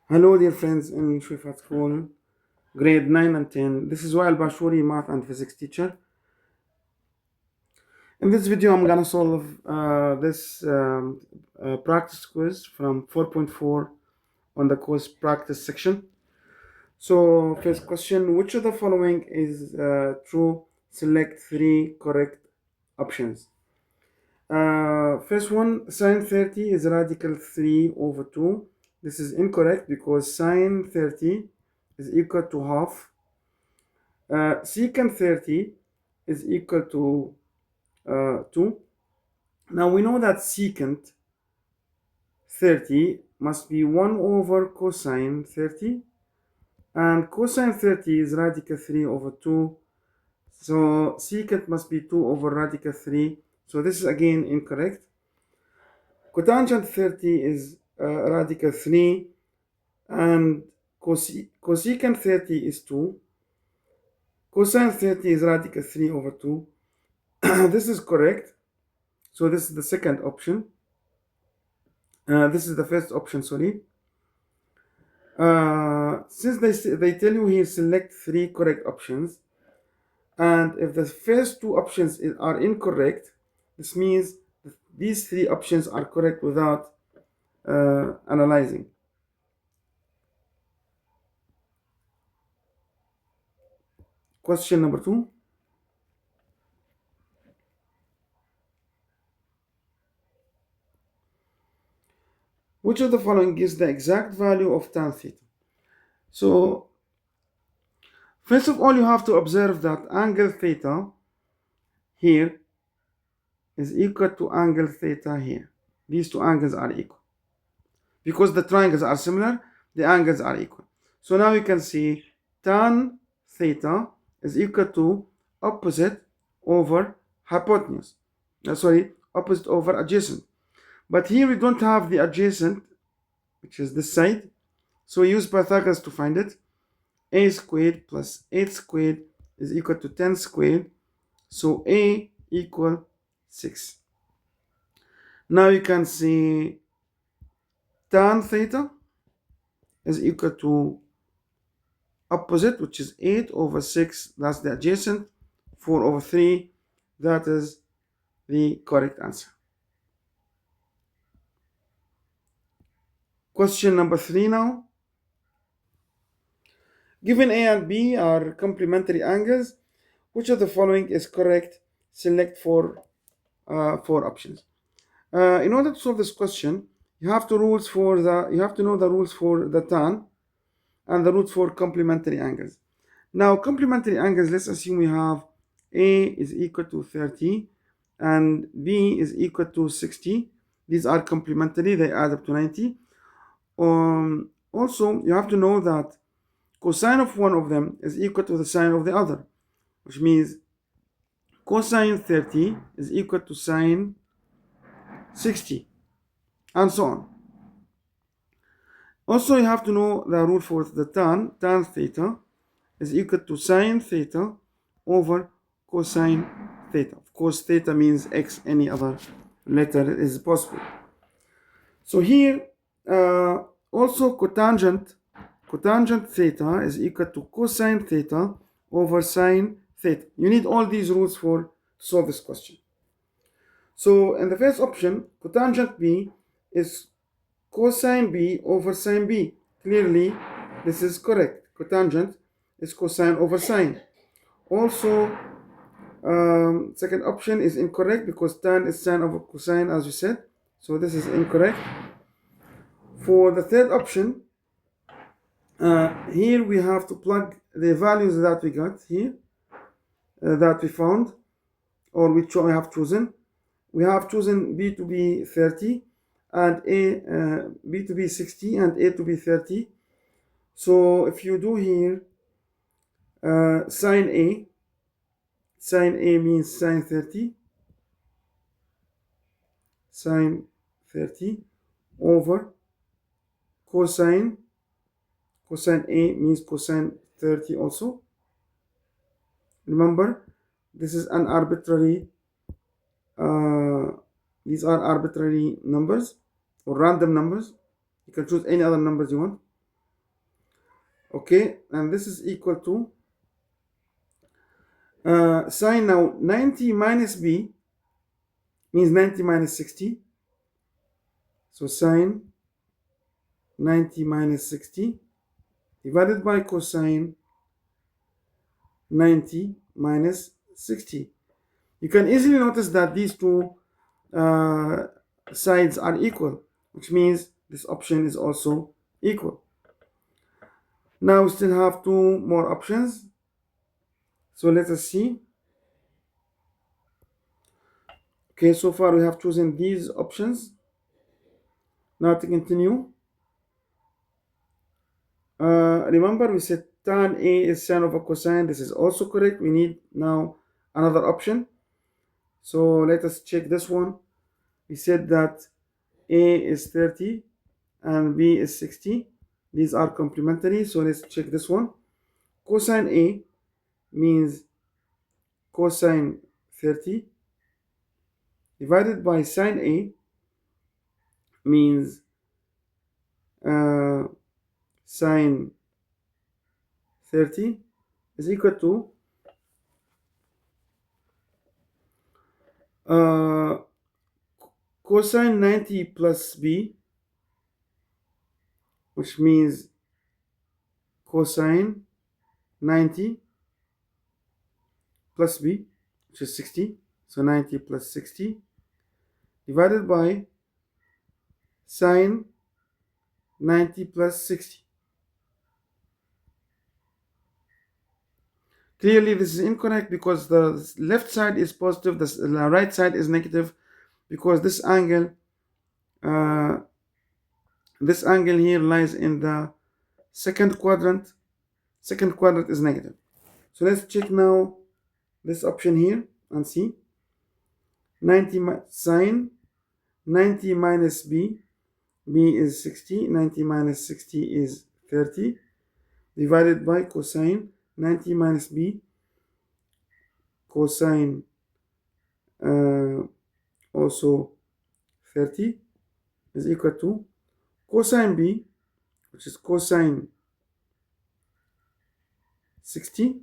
Hello, dear friends in Choueifat School, grade 9 and 10. This is Wael Bashuri, math and physics teacher. In this video, I'm gonna solve this practice quiz from 4.4 on the quiz practice section. So, first question: which of the following is true? Select three correct options. First one, sine 30 is radical 3 over 2. This is incorrect because sine 30 is equal to half. Secant 30 is equal to 2. Now we know that secant 30 must be 1 over cosine 30, and cosine 30 is radical 3 over 2, so secant must be 2 over radical 3, so this is again incorrect. Cotangent 30 is radical 3, and cosecant 30 is 2. Cosine 30 is radical 3 over 2. This is correct. So this is the second option. This is the first option, sorry. Since they tell you here select three correct options, and if the first two options are incorrect, this means these three options are correct without analyzing. Question number 2. Which of the following gives the exact value of tan theta? So, first of all, you have to observe that angle theta here is equal to angle theta here. These two angles are equal. Because the triangles are similar, the angles are equal. So now you can see tan theta is equal to opposite over hypotenuse. Opposite over adjacent. But here we don't have the adjacent, which is this side. So we use Pythagoras to find it. A squared plus 8 squared is equal to 10 squared. So A equal 6. Now you can see tan theta is equal to opposite, which is 8 over 6, that's the adjacent, 4 over 3, that is the correct answer. Question number 3 now. Given A and B are complementary angles, which of the following is correct? Select four options. In order to solve this question, you have to know the rules for the tan and the rules for complementary angles. Now, complementary angles, let's assume we have A is equal to 30 and B is equal to 60. These are complementary, they add up to 90. Also, you have to know that cosine of one of them is equal to the sine of the other, which means cosine 30 is equal to sine 60, and so on. Also, you have to know the rule for the tan theta is equal to sine theta over cosine theta. Of course, theta means x, any other letter is possible. So here, also cotangent theta is equal to cosine theta over sine theta. You need all these rules to solve this question. So in the first option, cotangent B is cosine B over sine B. Clearly, this is correct. Cotangent is cosine over sine. Also, second option is incorrect because tan is sine over cosine, as we said. So this is incorrect. For the third option, here we have to plug the values that we got here, that we found, or which we have chosen. We have chosen B to be 30 and B to be 60 and A to be 30. So if you do here sine A means sine 30 over cosine A means cosine 30 also. Remember, this is an arbitrary these are arbitrary numbers or random numbers. You can choose any other numbers you want. Okay, and this is equal to sine. Now 90 minus b means 90 minus 60. So sine 90 minus 60 divided by cosine 90 minus 60. You can easily notice that these two uh, sides are equal, which means this option is also equal. Now we still have two more options. So let us see. Okay, so far we have chosen these options. Now to continue, remember we said tan A is sine over cosine. This is also correct. We need now another option. So let us check this one. We said that A is 30 and B is 60. These are complementary. So let's check this one. Cosine A means cosine 30 divided by sine A means sine 30 is equal to cosine 90 plus b, which means cosine 90 plus b, which is 60. So 90 plus 60 divided by sine 90 plus 60. Clearly, this is incorrect because the left side is positive, the right side is negative, because uh, this angle here lies in the second quadrant. Second quadrant is negative. So let's check now this option here and see. 90 sine 90 minus b, b is 60, 90 minus 60 is 30, divided by cosine 90 minus b, cosine also 30 is equal to cosine b, which is cosine 60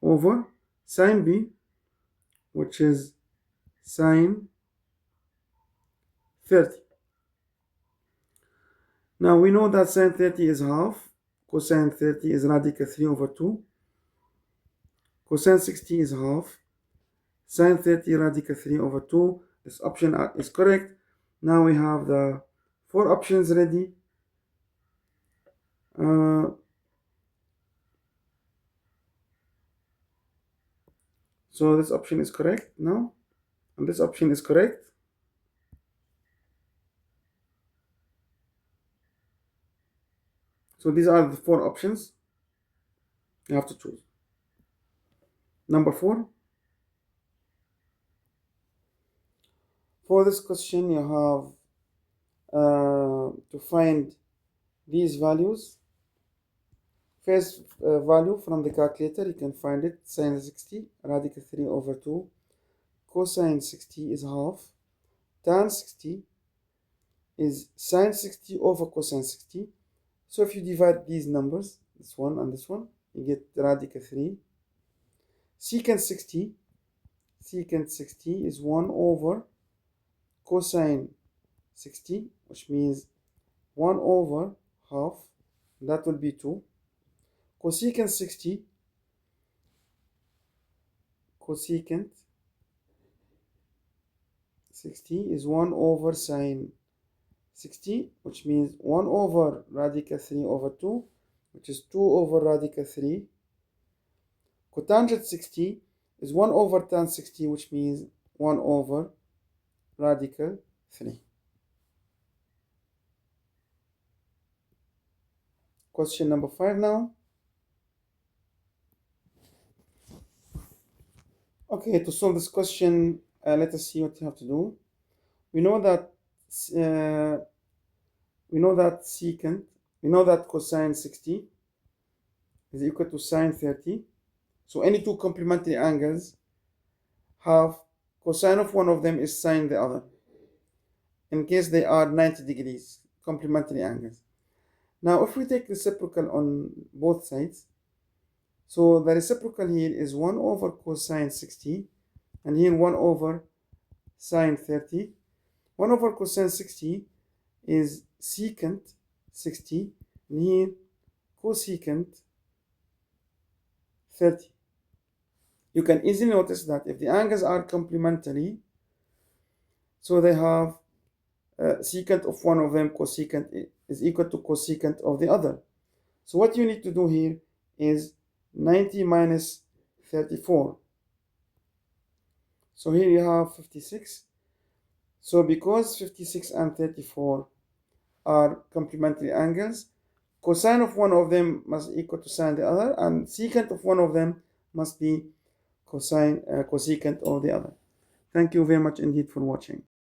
over sine b, which is sine 30. Now we know that sine 30 is half, cosine 30 is radical 3 over 2, cosine 60 is half, sine 30 radical 3 over 2. This option is correct. Now we have the four options ready. So this option is correct now, and this option is correct. So these are the four options you have to choose. Number 4. For this question, you have to find these values. First value from the calculator, you can find it. Sine 60, radical 3 over 2. Cosine 60 is half. Tan 60 is sine 60 over cosine 60. So if you divide these numbers, this one and this one, you get radical 3. Secant 60 is 1 over cosine 60, which means 1 over half. That will be 2. Cosecant 60 is 1 over sine 60, which means 1 over radical 3 over 2, which is 2 over radical 3. Cotangent 60 is 1 over tan 60, which means 1 over radical 3. Question number 5 now. Okay, to solve this question, let us see what you have to do. We know that cosine 60 is equal to sine 30. So any two complementary angles have cosine of one of them is sine the other, in case they are 90 degrees complementary angles. Now if we take reciprocal on both sides, so the reciprocal here is 1 over cosine 60, and here 1 over sine 30. 1 over cosine 60 is secant 60, and here cosecant 30. You can easily notice that if the angles are complementary, so they have secant of one of them, cosecant is equal to cosecant of the other. So what you need to do here is 90 minus 34. So here you have 56. So because 56 and 34 are complementary angles, cosine of one of them must equal to sine the other, and secant of one of them must be cosecant of the other. Thank you very much indeed for watching.